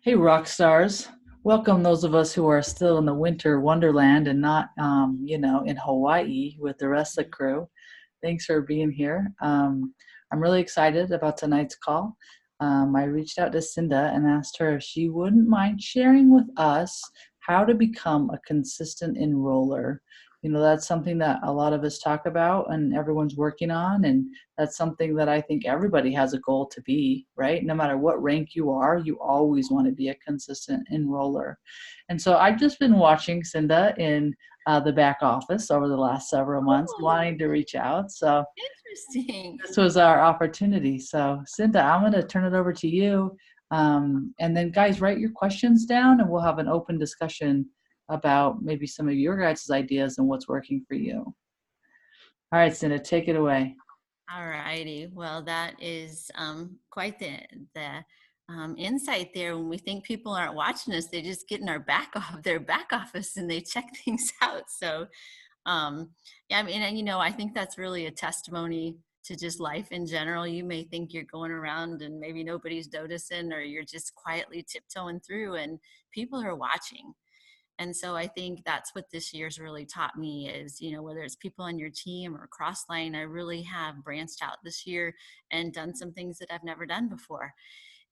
Hey, rock stars. Welcome those of us who are still in the winter wonderland and not, in Hawaii with the rest of the crew. Thanks for being here. I'm really excited about tonight's call. I reached out to Cinda and asked her if she wouldn't mind sharing with us how to become a consistent enroller. That's something that a lot of us talk about and everyone's working on. And that's something that I think everybody has a goal to be, right? No matter what rank you are, you always want to be a consistent enroller. And so I've just been watching Cinda in the back office over the last several months, Oh, wanting to reach out. So interesting. this was our opportunity. So Cinda, I'm going to turn it over to you. And then guys, write your questions down and we'll have an open discussion about maybe some of your guys' ideas and what's working for you. All right, Cinda, take it away. All righty. Well, that is quite the insight there. When we think people aren't watching us, they just get in our back off their back office and they check things out. So, yeah, I mean, and, I think that's really a testimony to just life in general. You may think you're going around and maybe nobody's noticing, or you're just quietly tiptoeing through, and people are watching. And so I think that's what this year's really taught me is, whether it's people on your team or crossline, I really have branched out this year and done some things that I've never done before.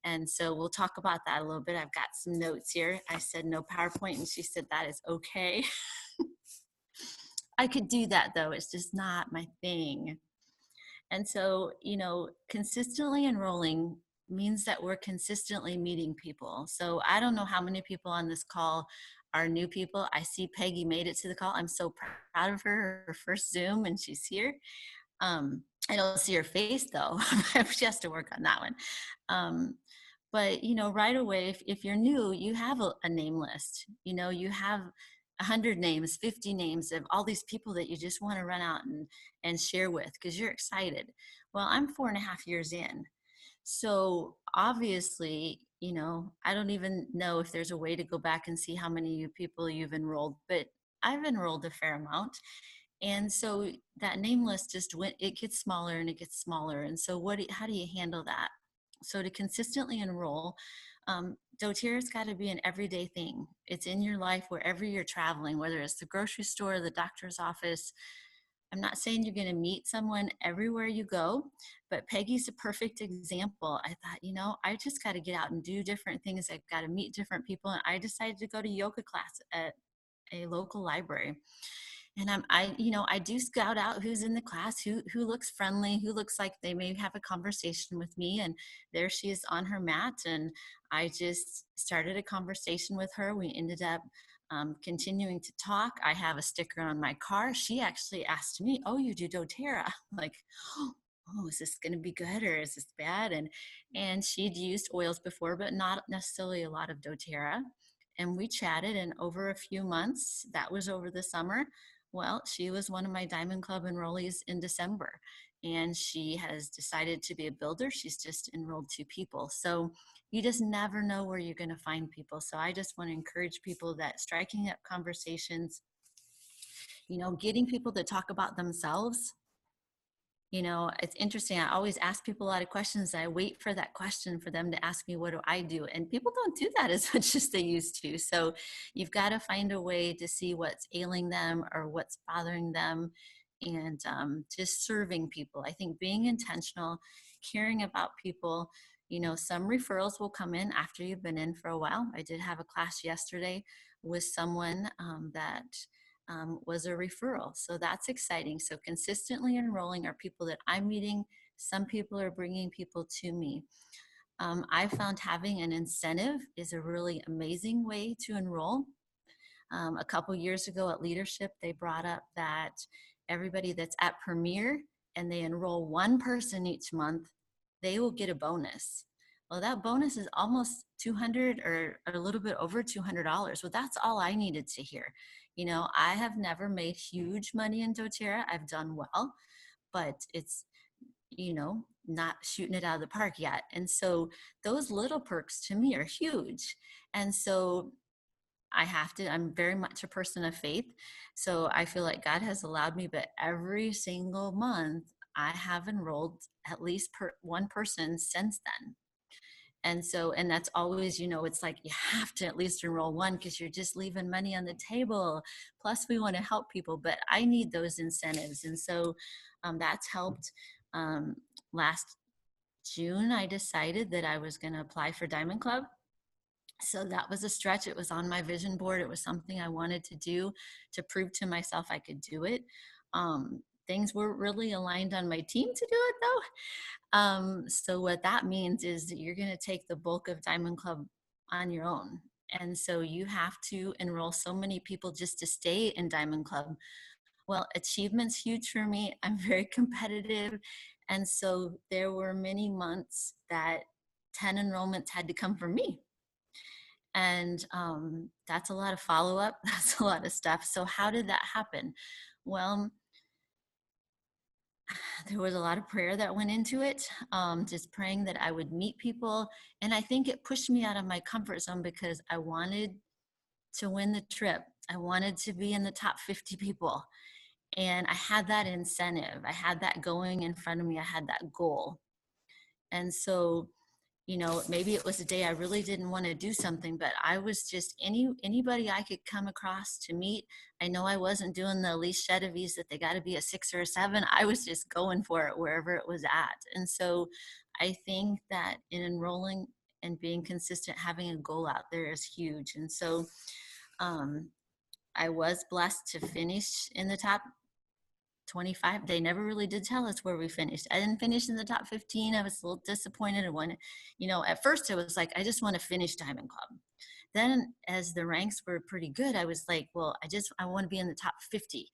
And so we'll talk about that a little bit. I've got some notes here. I said no PowerPoint, and she said that is okay. I could do that though. It's just not my thing. And so, consistently enrolling means that we're consistently meeting people. So I don't know how many people on this call are new people. I see Peggy made it to the call. I'm so proud of her first Zoom, and she's here. I don't see her face though. She has to work on that one. But right away, if you're new, you have a name list. You have 100 names, 50 names of all these people that you just want to run out and share with because you're excited. Well, I'm 4.5 years in. So obviously, I don't even know if there's a way to go back and see how many people you've enrolled, but I've enrolled a fair amount. And so that name list just it gets smaller and it gets smaller. And so how do you handle that? So to consistently enroll, doTERRA's got to be an everyday thing. It's in your life wherever you're traveling, whether it's the grocery store, the doctor's office. I'm not saying you're going to meet someone everywhere you go, but Peggy's a perfect example. I thought, I just got to get out and do different things. I've got to meet different people. And I decided to go to yoga class at a local library. And I do scout out who's in the class, who looks friendly, who looks like they may have a conversation with me. And there she is on her mat, and I just started a conversation with her. We ended up continuing to talk. I have a sticker on my car. She actually asked me, "Oh, you do DoTerra?" I'm like, "Oh, is this going to be good or is this bad?" And she'd used oils before, but not necessarily a lot of DoTerra. And we chatted, and over a few months, that was over the summer. Well, she was one of my Diamond Club enrollees in December, and she has decided to be a builder. She's just enrolled 2 people. So you just never know where you're going to find people. So I just want to encourage people that striking up conversations, getting people to talk about themselves. It's interesting. I always ask people a lot of questions. I wait for that question for them to ask me, what do I do? And people don't do that as much as they used to. So you've got to find a way to see what's ailing them or what's bothering them, and just serving people. I think being intentional, caring about people, some referrals will come in after you've been in for a while. I did have a class yesterday with someone that was a referral. So that's exciting. So consistently enrolling are people that I'm meeting. Some people are bringing people to me. I found having an incentive is a really amazing way to enroll. A couple years ago at Leadership, they brought up that everybody that's at Premier and they enroll one person each month, they will get a bonus. Well, that bonus is almost 200 or a little bit over $200. Well, that's all I needed to hear. I have never made huge money in doTERRA. I've done well, but it's, not shooting it out of the park yet. And so those little perks to me are huge. And so I'm very much a person of faith. So I feel like God has allowed me, but every single month I have enrolled at least one person since then. And so, and that's always, it's like you have to at least enroll one because you're just leaving money on the table. Plus, we want to help people, but I need those incentives. And so that's helped. Um, Last June, I decided that I was going to apply for Diamond Club. So that was a stretch. It was on my vision board. It was something I wanted to do to prove to myself I could do it. Things were really aligned on my team to do it though. So what that means is that you're going to take the bulk of Diamond Club on your own. And so you have to enroll so many people just to stay in Diamond Club. Well, achievement's huge for me. I'm very competitive. And so there were many months that 10 enrollments had to come from me. And that's a lot of follow up. That's a lot of stuff. So, how did that happen? Well, there was a lot of prayer that went into it, just praying that I would meet people. And I think it pushed me out of my comfort zone because I wanted to win the trip. I wanted to be in the top 50 people. And I had that incentive. I had that going in front of me. I had that goal. And so, maybe it was a day I really didn't want to do something, but I was just anybody I could come across to meet. I know I wasn't doing the Elise Chedevies that they got to be a 6 or a 7. I was just going for it wherever it was at. And so I think that in enrolling and being consistent, having a goal out there is huge. And so um, I was blessed to finish in the top 25. They never really did tell us where we finished. I didn't finish in the top 15. I was a little disappointed. I wanted, at first it was like, I just want to finish Diamond Club. Then as the ranks were pretty good, I was like, well, I want to be in the top 50.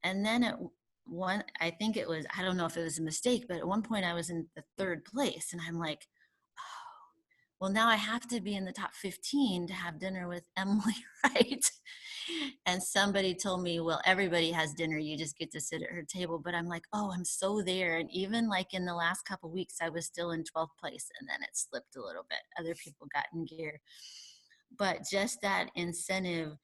And then at one, I think it was, I don't know if it was a mistake, but at one point I was in the 3rd place and I'm like, oh, well, now I have to be in the top 15 to have dinner with Emily, right? And somebody told me, well, everybody has dinner. You just get to sit at her table. But I'm like, oh, I'm so there. And even like in the last couple of weeks, I was still in 12th place. And then it slipped a little bit. Other people got in gear. But just that incentive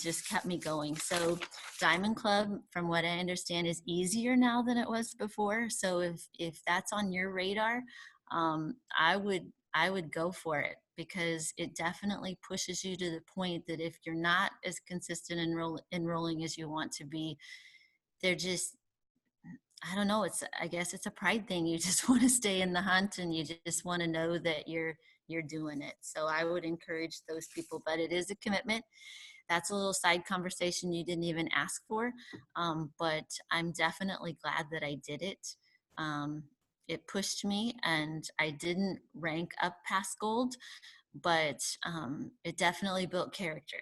just kept me going. So Diamond Club, from what I understand, is easier now than it was before. So if that's on your radar, I would go for it because it definitely pushes you to the point that if you're not as consistent enrolling as you want to be, they're just, I don't know, I guess it's a pride thing. You just want to stay in the hunt and you just want to know that you're doing it. So I would encourage those people, but it is a commitment. That's a little side conversation you didn't even ask for, but I'm definitely glad that I did it. It pushed me and I didn't rank up past gold, but it definitely built character.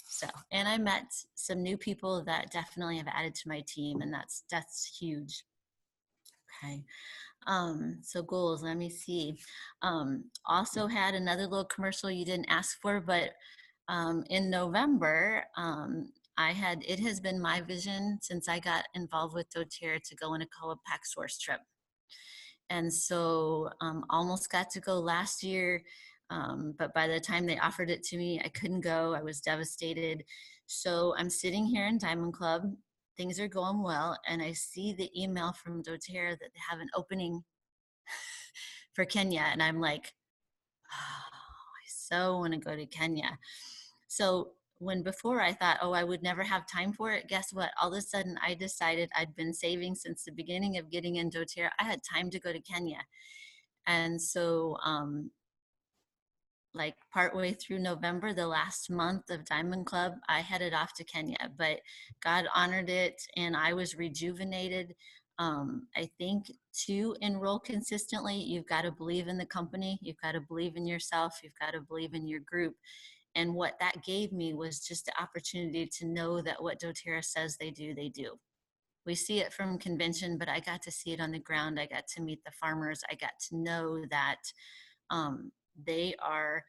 So, and I met some new people that definitely have added to my team, and that's huge. Okay. So goals, let me see. Also had another little commercial you didn't ask for, but in November, it has been my vision since I got involved with doTERRA to go on a co-op pack source trip. And so almost got to go last year, but by the time they offered it to me, I couldn't go. I was devastated. So I'm sitting here in Diamond Club. Things are going well, and I see the email from doTERRA that they have an opening for Kenya, and I'm like, oh, I so want to go to Kenya. So when before I thought, oh, I would never have time for it, guess what? All of a sudden, I decided I'd been saving since the beginning of getting into doTERRA. I had time to go to Kenya. And so, like partway through November, the last month of Diamond Club, I headed off to Kenya, but God honored it and I was rejuvenated. I think to enroll consistently, you've got to believe in the company, you've got to believe in yourself, you've got to believe in your group. And what that gave me was just the opportunity to know that what doTERRA says they do, they do. We see it from convention, but I got to see it on the ground. I got to meet the farmers. I got to know that they are,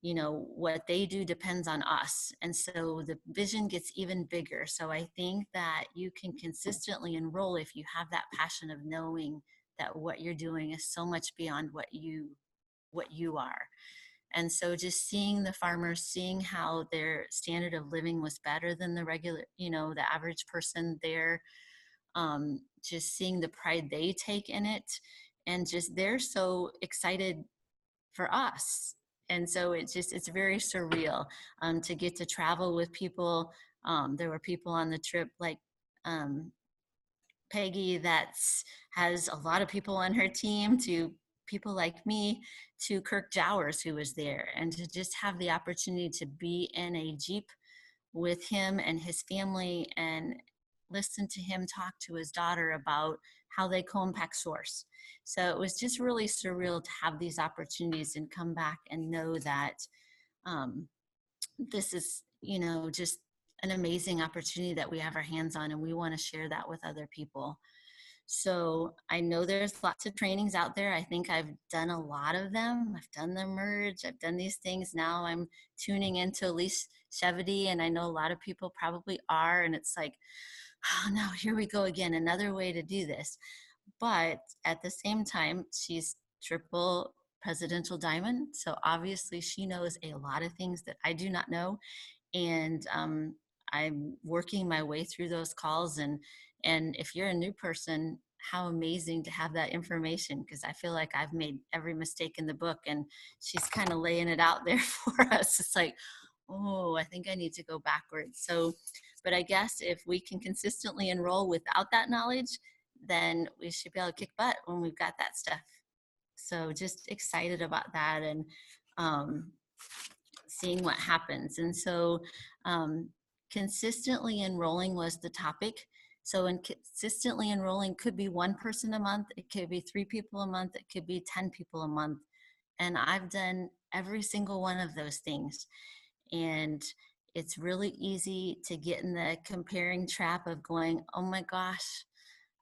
what they do depends on us. And so the vision gets even bigger. So I think that you can consistently enroll if you have that passion of knowing that what you're doing is so much beyond what you are. And so just seeing the farmers, seeing how their standard of living was better than the regular, the average person there, just seeing the pride they take in it, and just they're so excited for us. And so it's very surreal to get to travel with people. There were people on the trip like um, Peggy that's has a lot of people on her team, to people like me, to Kirk Jowers who was there, and to just have the opportunity to be in a Jeep with him and his family and listen to him talk to his daughter about how they co-impact source. So it was just really surreal to have these opportunities and come back and know that um, this is, just an amazing opportunity that we have our hands on, and we want to share that with other people. So I know there's lots of trainings out there. I think I've done a lot of them. I've done the merge, I've done these things. Now I'm tuning into Elise Chevity, and I know a lot of people probably are. And it's like, oh no, here we go again, another way to do this. But at the same time, she's triple presidential diamond. So obviously she knows a lot of things that I do not know. And I'm working my way through those calls. And if you're a new person, how amazing to have that information, because I feel like I've made every mistake in the book, and she's kind of laying it out there for us. It's like, oh, I think I need to go backwards. So, but I guess if we can consistently enroll without that knowledge, then we should be able to kick butt when we've got that stuff. So just excited about that, and um, seeing what happens. And so consistently enrolling was the topic. So consistently enrolling could be one person a month, it could be 3 people a month, it could be 10 people a month. And I've done every single one of those things. And it's really easy to get in the comparing trap of going, oh my gosh,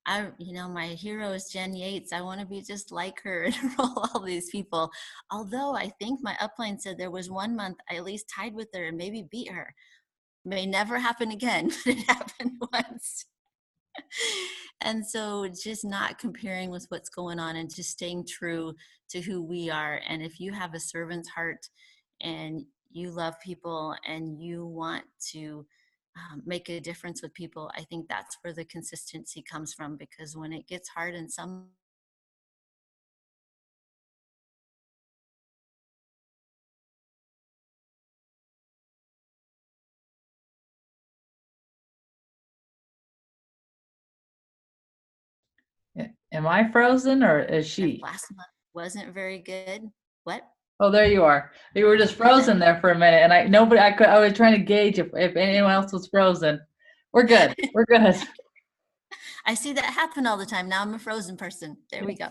my hero is Jen Yates. I want to be just like her and enroll all these people. Although I think my upline said there was one month I at least tied with her and maybe beat her. May never happen again, but it happened once. And so just not comparing with what's going on and just staying true to who we are. And if you have a servant's heart and you love people and you want to make a difference with people, I think that's where the consistency comes from. Because when it gets hard and some Am I frozen or is she? last month wasn't very good. What? Oh, there you are. You were just frozen there for a minute, and I was trying to gauge if anyone else was frozen. We're good. We're good. I see that happen all the time. Now I'm a frozen person. There we go.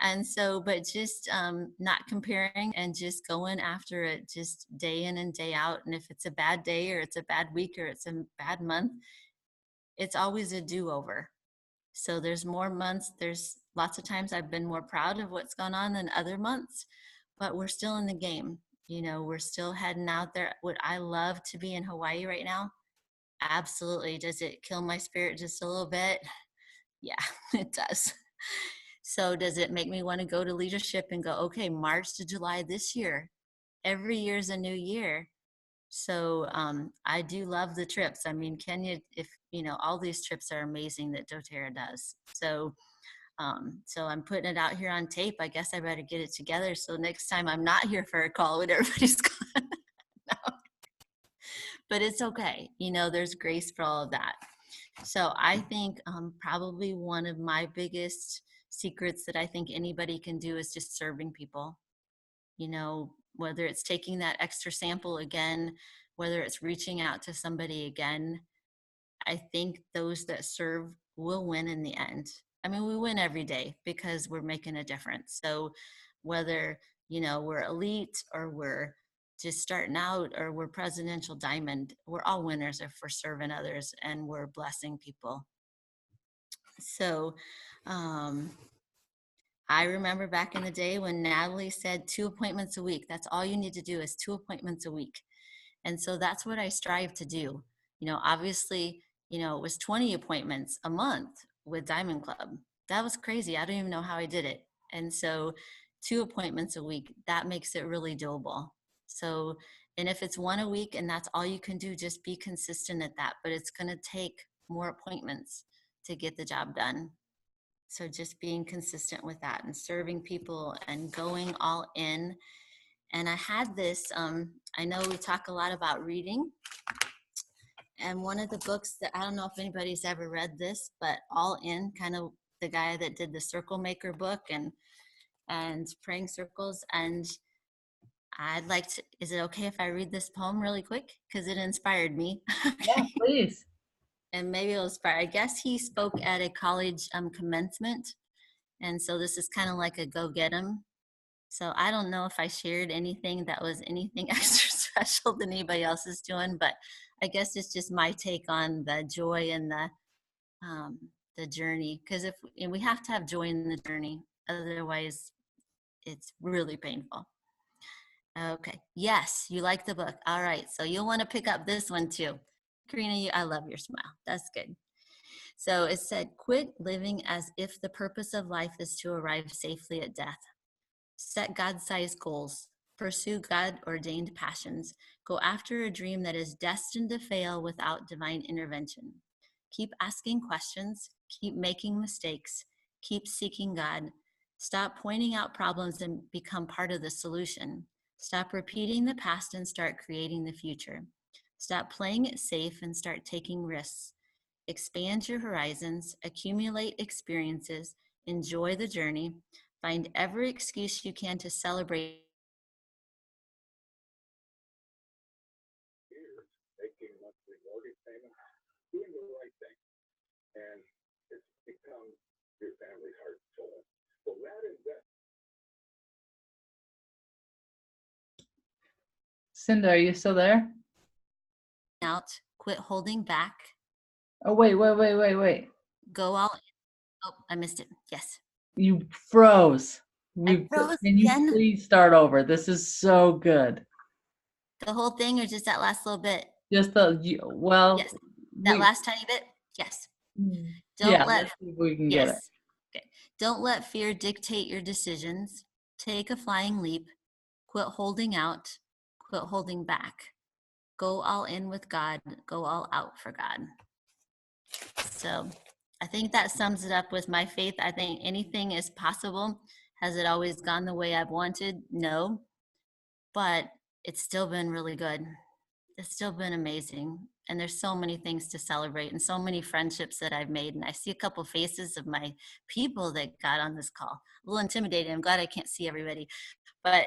And so, but just not comparing and just going after it just day in and day out. And if it's a bad day or it's a bad week or it's a bad month, it's always a do-over. So there's more months, there's lots of times I've been more proud of what's gone on than other months, but we're still in the game. We're still heading out there. Would I love to be in Hawaii right now? Absolutely. Does it kill my spirit just a little bit? Yeah, it does. So does it make me want to go to leadership and go, okay, March to July this year, every year is a new year. So I do love the trips. I mean, Kenya, if all these trips are amazing that doTERRA does. So so I'm putting it out here on tape. I guess I better get it together so next time I'm not here for a call when everybody's gone. No. But it's okay. There's grace for all of that. So I think probably one of my biggest secrets that I think anybody can do is just serving people. Whether it's taking that extra sample again, whether it's reaching out to somebody again, I think those that serve will win in the end. I mean, we win every day because we're making a difference. So whether, we're elite or we're just starting out or we're presidential diamond, we're all winners if we're serving others and we're blessing people. So I remember back in the day when Natalie said 2 appointments a week. That's all you need to do is 2 appointments a week. And so that's what I strive to do. Obviously, it was 20 appointments a month with Diamond Club. That was crazy. I don't even know how I did it. And so 2 appointments a week, that makes it really doable. So, and if it's 1 a week and that's all you can do, just be consistent at that. But it's going to take more appointments to get the job done. So just being consistent with that and serving people and going all in. And I had this, I know we talk a lot about reading. And one of the books that I don't know if anybody's ever read this, but All In, kind of the guy that did the Circle Maker book and Praying Circles. And I'd like to, is it okay if I read this poem really quick? Because it inspired me. Yeah, Okay. please. And maybe it'll inspire. I guess he spoke at a college commencement. And so this is kind of like a go get 'em. So I don't know if I shared anything that was anything extra special than anybody else is doing, but I guess it's just my take on the joy and the journey. Because if and we have to have joy in the journey, otherwise it's really painful. Okay. Yes, you like the book. All right. So you'll want to pick up this one too. Karina, I love your smile. That's good. So it said, quit living as if the purpose of life is to arrive safely at death. Set God-sized goals. Pursue God-ordained passions. Go after a dream that is destined to fail without divine intervention. Keep asking questions. Keep making mistakes. Keep seeking God. Stop pointing out problems and become part of the solution. Stop repeating the past and start creating the future. Stop playing it safe and start taking risks. Expand your horizons, accumulate experiences, enjoy the journey, find every excuse you can to celebrate. Making monthly mortgage payments, doing the right thing, and it's become your family's heart and soul. So that investment. Cinda, are you still there? Out, quit holding back, Oh, wait. go all in. Oh, I missed it. Yes. You froze. I Can froze you again. please start over? This is so good. The whole thing or just that last little bit? Just well, Yes. That we, last tiny bit? Yes. yeah, Don't let, let's see if we can get it. yes. Okay. Don't let fear dictate your decisions. Take a flying leap. Quit holding out. Quit holding back. Go all in with God. Go all out for God. So I think that sums it up with my faith. I think anything is possible. Has it always gone the way I've wanted? No, but it's still been really good. It's still been amazing. And there's so many things to celebrate and so many friendships that I've made. And I see a couple faces of my people that got on this call. A little intimidated. I'm glad I can't see everybody, but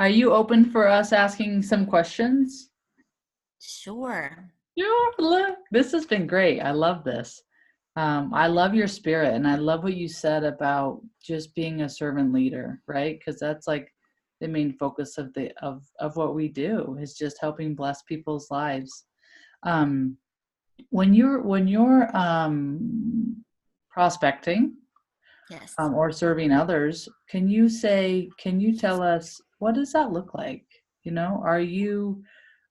Are you open for us asking some questions? sure. Sure. Look, this has been great. I love this. I love your spirit, and I love what you said about just being a servant leader, right? Because that's like the main focus of what we do is just helping bless people's lives. Um, when you're prospecting Yes. or serving others, can you tell us what does that look like?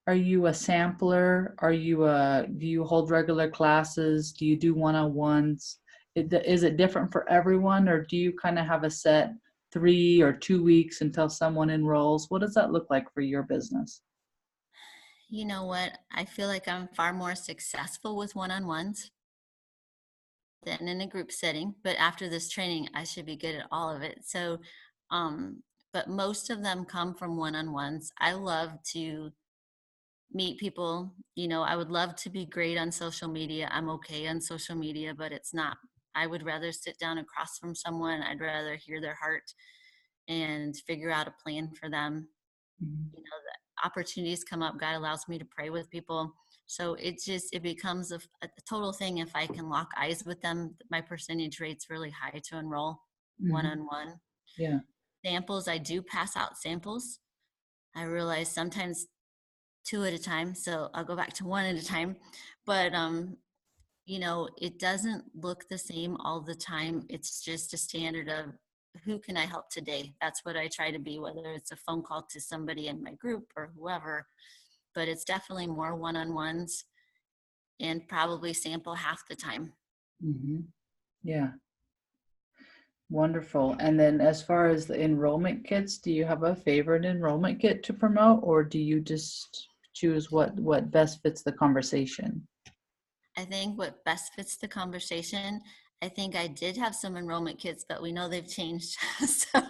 Are you a sampler? Do you hold regular classes? Do you do one-on-ones? Is it different for everyone, or do you kind of have a set 3 or 2 weeks until someone enrolls? What does that look like for your business? You know what? I feel like I'm far more successful with one-on-ones than in a group setting, but after this training, I should be good at all of it. So, but most of them come from one-on-ones. I love to meet people. I would love to be great on social media. I'm okay on social media, but it's not. I would rather sit down across from someone. I'd rather hear their heart and figure out a plan for them. Mhm. The opportunities come up. God allows me to pray with people. So it becomes a total thing. If I can lock eyes with them, my percentage rate's really high to enroll Mhm. one-on-one. Yeah. Samples, I do pass out samples. I realize sometimes 2 at a time, so I'll go back to 1 at a time. But it doesn't look the same all the time. It's just a standard of who can I help today? That's what I try to be, whether it's a phone call to somebody in my group or whoever. But it's definitely more one-on-ones and probably sample half the time. Mhm. Yeah. Wonderful. And then as far as the enrollment kits, do you have a favorite enrollment kit to promote, or do you just choose what best fits the conversation? I think what best fits the conversation, I think I did have some enrollment kits, but we know they've changed. So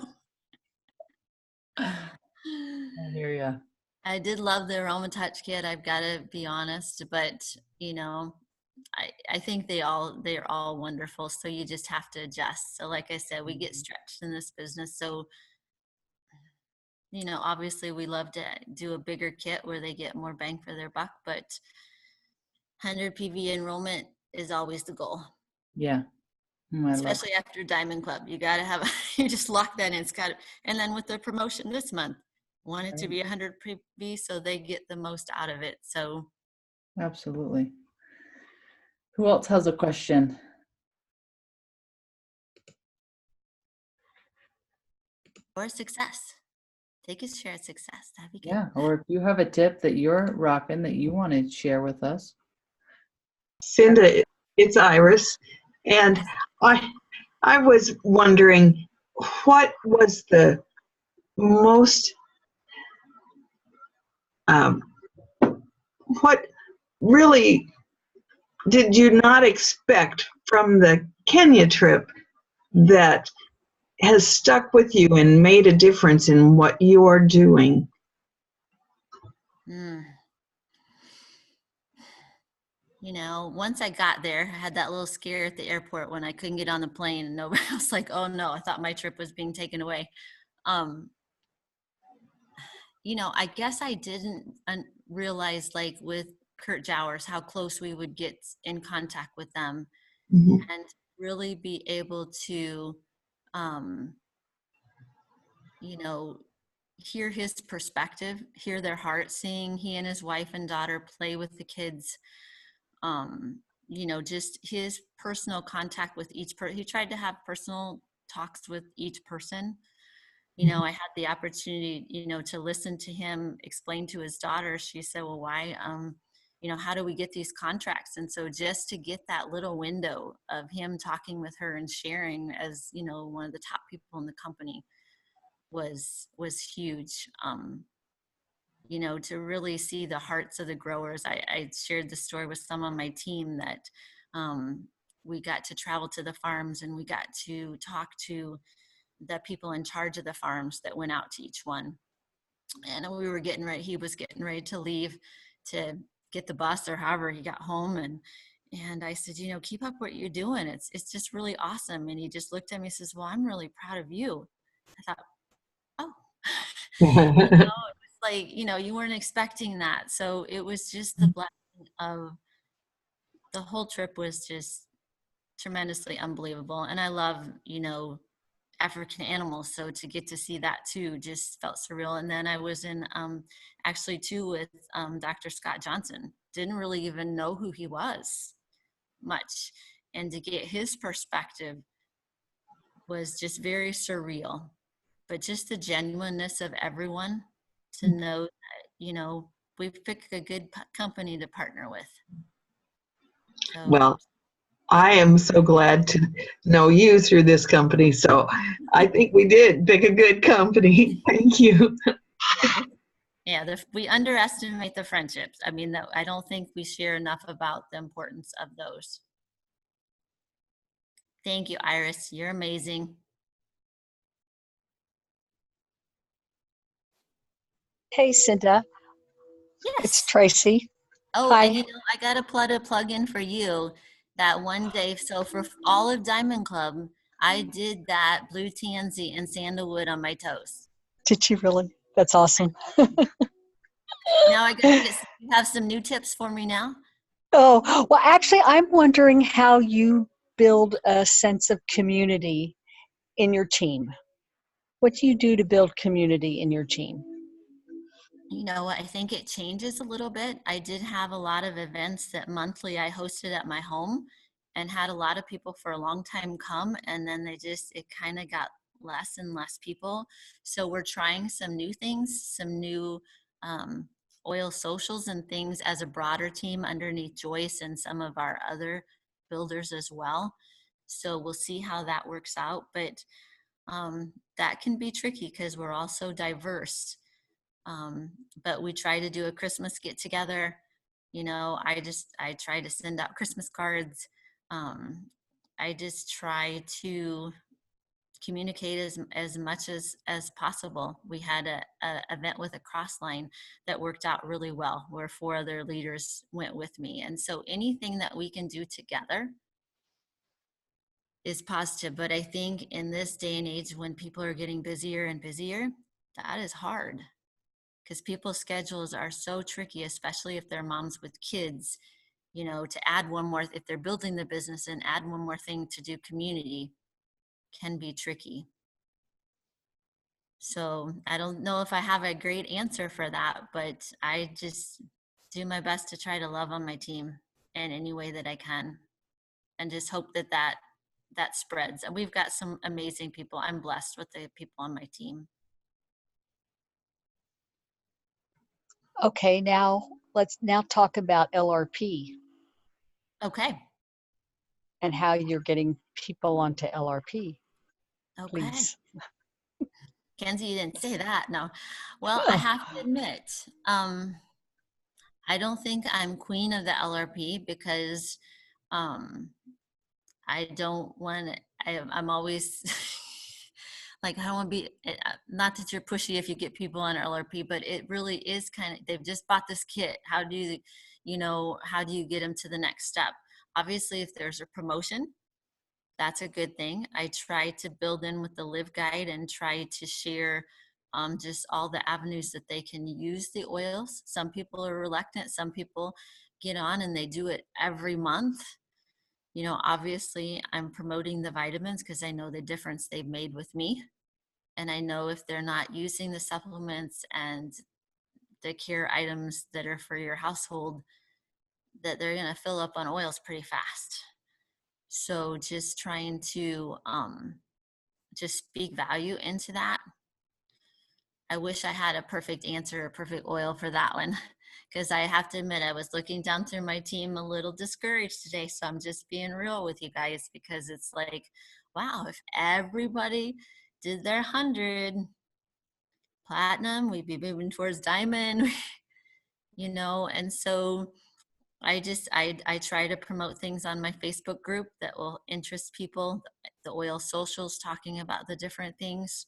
I hear you. I did love the Aroma Touch kit. I've got to be honest, but you know, I think they're all wonderful. So you just have to adjust. So like I said, we get stretched in this business. So, you know, obviously we love to do a bigger kit where they get more bang for their buck, but 100 PV enrollment is always the goal. Yeah. I love Especially after Diamond Club, you got to have, you just lock that in. It's got to, and then with the promotion this month, want it to it. be 100 PV so they get the most out of it. So, Absolutely. Who else has a question? or success. Take a share of success. That'd be good. Yeah, or if you have a tip that you're rocking that you want to share with us. Cinda, it's Iris, and I was wondering what was the most what really did you not expect from the Kenya trip that has stuck with you and made a difference in what you're doing? You know, once I got there, I had that little scare at the airport when I couldn't get on the plane and nobody was like, oh no, I thought my trip was being taken away. You know, I guess I didn't realize, like with Kurt Jowers, how close we would get in contact with them Mhm. and really be able to, you know, hear his perspective, hear their heart, seeing he and his wife and daughter play with the kids. You know, just his personal contact with each person. He tried to have personal talks with each person. You know, I had the opportunity, you know, to listen to him explain to his daughter. She said, well, why, you know, how do we get these contracts? And so just to get that little window of him talking with her and sharing as, you know, one of the top people in the company was huge. You know, to really see the hearts of the growers. I shared the story with some on my team that we got to travel to the farms and we got to talk to the people in charge of the farms that went out to each one. And we were getting ready, he was getting ready to leave to get the bus or however he got home. And I said, you know, keep up what you're doing. It's just really awesome. And he just looked at me and says, well, I'm really proud of you. I thought, oh, you know, it was like, you know, you weren't expecting that. So it was just the blessing of the whole trip was just tremendously unbelievable. And I love, you know, African animals. So to get to see that too just felt surreal. And then I was in actually too with Dr. Scott Johnson. Didn't really even know who he was much. And to get his perspective was just very surreal. But just the genuineness of everyone to know that, you know, we've picked a good company to partner with. So, Well, I am so glad to know you through this company. So I think we did pick a good company. Thank you. yeah, we underestimate the friendships. I mean, I don't think we share enough about the importance of those. Thank you, Iris. You're amazing. Hey, Cinda. It's Yes. Tracy. Oh, Hi. and you know, I got to plug in for you that one day. So for all of Diamond Club, I did that blue tansy and sandalwood on my toes. Did you really? That's awesome. Now I got to get, you have some new tips for me now? Oh, well, actually, I'm wondering how you build a sense of community in your team. What do you do to build community in your team? You know, I think it changes a little bit. I did have a lot of events that monthly I hosted at my home and had a lot of people for a long time come, and then it kind of got less and less people. So we're trying some new things, some new oil socials and things as a broader team underneath Joyce and some of our other builders as well. So we'll see how that works out. But that can be tricky because we're all so diverse. But we try to do a Christmas get together You know, I try to send out Christmas cards. I just try to communicate as much as possible. We had a event with a cross line that worked out really well, where 4 other leaders went with me. And so anything that we can do together is positive. But I think in this day and age, when people are getting busier and busier, that is hard, because people's schedules are so tricky, especially if they're moms with kids. You know, to add one more, if they're building the business and add one more thing to do community, can be tricky. So I don't know if I have a great answer for that, but I just do my best to try to love on my team in any way that I can, and just hope that that spreads. And we've got some amazing people. I'm blessed with the people on my team. Okay, now let's talk about LRP Okay. and how you're getting people onto LRP, Okay. please. Kenzie, you didn't say that. No. Well, I have to admit, I don't think I'm queen of the LRP, because I don't want, I'm always like, I don't want to be, not that you're pushy if you get people on LRP, but it really is kind of, they've just bought this kit. How do how do you get them to the next step? Obviously, if there's a promotion, that's a good thing. I try to build in with the Live Guide and try to share just all the avenues that they can use the oils. Some people are reluctant. Some people get on and they do it every month. You know, obviously I'm promoting the vitamins because I know the difference they've made with me. And I know if they're not using the supplements and the care items that are for your household, that they're going to fill up on oils pretty fast. So just trying to just speak value into that. I wish I had a perfect answer, a perfect oil for that one, because I have to admit, I was looking down through my team a little discouraged today. So I'm just being real with you guys, because it's like, wow, if everybody did their 100 platinum, we'd be moving towards diamond, and so I try to promote things on my Facebook group that will interest people, the oil socials, talking about the different things.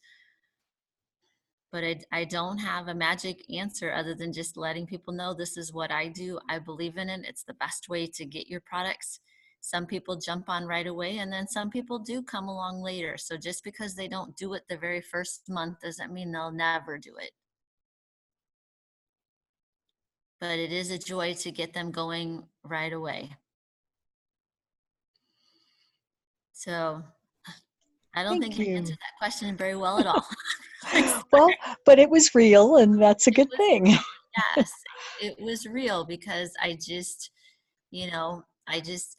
But I don't have a magic answer other than just letting people know this is what I do. I believe in it. It's the best way to get your products. Some people jump on right away, and then some people do come along later. So just because they don't do it the very first month doesn't mean they'll never do it. But it is a joy to get them going right away. So I don't Thank think I you. answered that question very well at all. Well, but it was real, and that's a good thing. Yes, it was real, because I just,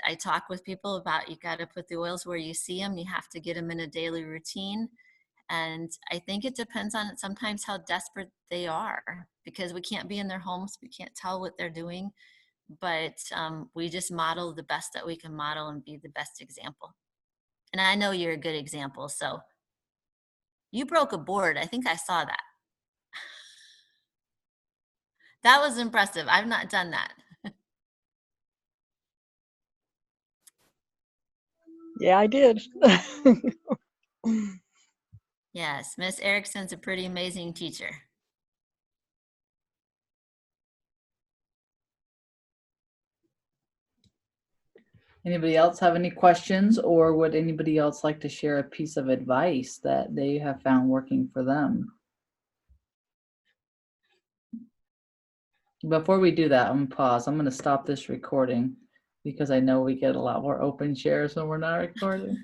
I talk with people about, you got to put the oils where you see them. You have to get them in a daily routine. And I think it depends on sometimes how desperate they are, because we can't be in their homes. We can't tell what they're doing, but we just model the best that we can model and be the best example. And I know you're a good example. So you broke a board. I think I saw that. That was impressive. I've not done that. Yeah, I did. Yes, Miss Erickson's a pretty amazing teacher. Anybody else have any questions, or would anybody else like to share a piece of advice that they have found working for them? Before we do that, I'm gonna pause. I'm gonna stop this recording because I know we get a lot more open shares when we're not recording.